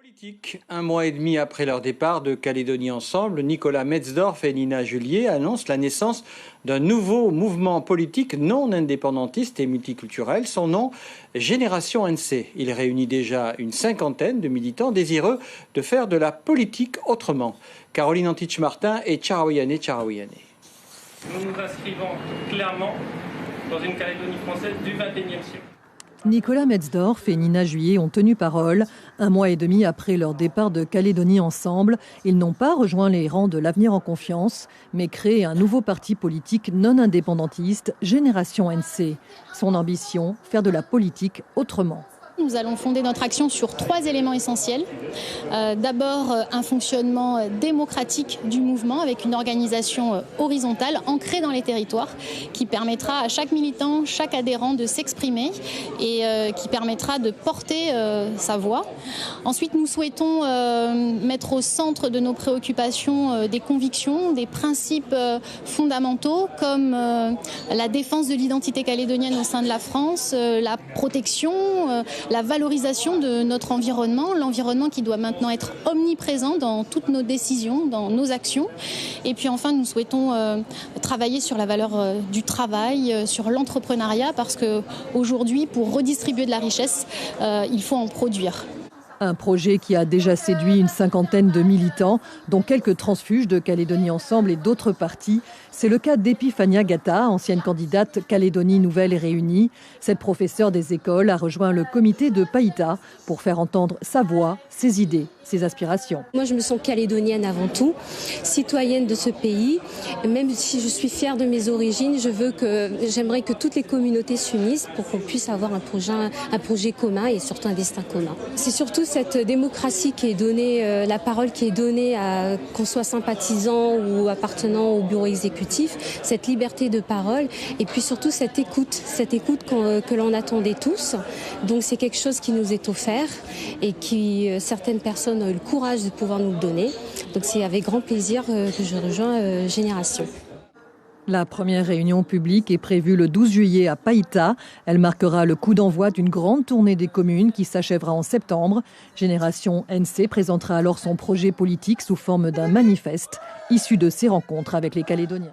Politique. Un mois et demi après leur départ de Calédonie Ensemble, Nicolas Metzdorf et Nina Juillet annoncent la naissance d'un nouveau mouvement politique non indépendantiste et multiculturel. Son nom, Génération NC. Il réunit déjà une cinquantaine de militants désireux de faire de la politique autrement. Caroline Antich-Martin et Tcharaouyane Tcharaouyane. Nous nous inscrivons clairement dans une Calédonie française du XXIe siècle. Nicolas Metzdorf et Nina Juillet ont tenu parole. Un mois et demi après leur départ de Calédonie Ensemble, ils n'ont pas rejoint les rangs de l'Avenir en Confiance, mais créé un nouveau parti politique non indépendantiste, Génération NC. Son ambition, faire de la politique autrement. Nous allons fonder notre action sur 3 éléments essentiels. D'abord, un fonctionnement démocratique du mouvement avec une organisation horizontale ancrée dans les territoires qui permettra à chaque militant, chaque adhérent de s'exprimer et qui permettra de porter sa voix. Ensuite, nous souhaitons mettre au centre de nos préoccupations des convictions, des principes fondamentaux comme la défense de l'identité calédonienne au sein de la France, la protection, la valorisation de notre environnement, l'environnement qui doit maintenant être omniprésent dans toutes nos décisions, dans nos actions. Et puis enfin, nous souhaitons travailler sur la valeur du travail, sur l'entrepreneuriat, parce qu'aujourd'hui, pour redistribuer de la richesse, il faut en produire. Un projet qui a déjà séduit une cinquantaine de militants, dont quelques transfuges de Calédonie Ensemble et d'autres partis. C'est le cas d'Epifania Gata, ancienne candidate Calédonie Nouvelle et Réunie. Cette professeure des écoles a rejoint le comité de Païta pour faire entendre sa voix, ses idées, ses aspirations. Moi, je me sens calédonienne avant tout, citoyenne de ce pays. Même si je suis fière de mes origines, j'aimerais que toutes les communautés s'unissent pour qu'on puisse avoir un projet commun et surtout un destin commun. C'est surtout cette démocratie qui est donnée, la parole qui est donnée à qu'on soit sympathisant ou appartenant au bureau exécutif, cette liberté de parole et puis surtout cette écoute que l'on attendait tous. Donc c'est quelque chose qui nous est offert et qui certaines personnes ont eu le courage de pouvoir nous le donner. Donc c'est avec grand plaisir que je rejoins Génération. La première réunion publique est prévue le 12 juillet à Païta. Elle marquera le coup d'envoi d'une grande tournée des communes qui s'achèvera en septembre. Génération NC présentera alors son projet politique sous forme d'un manifeste issu de ses rencontres avec les Calédoniens.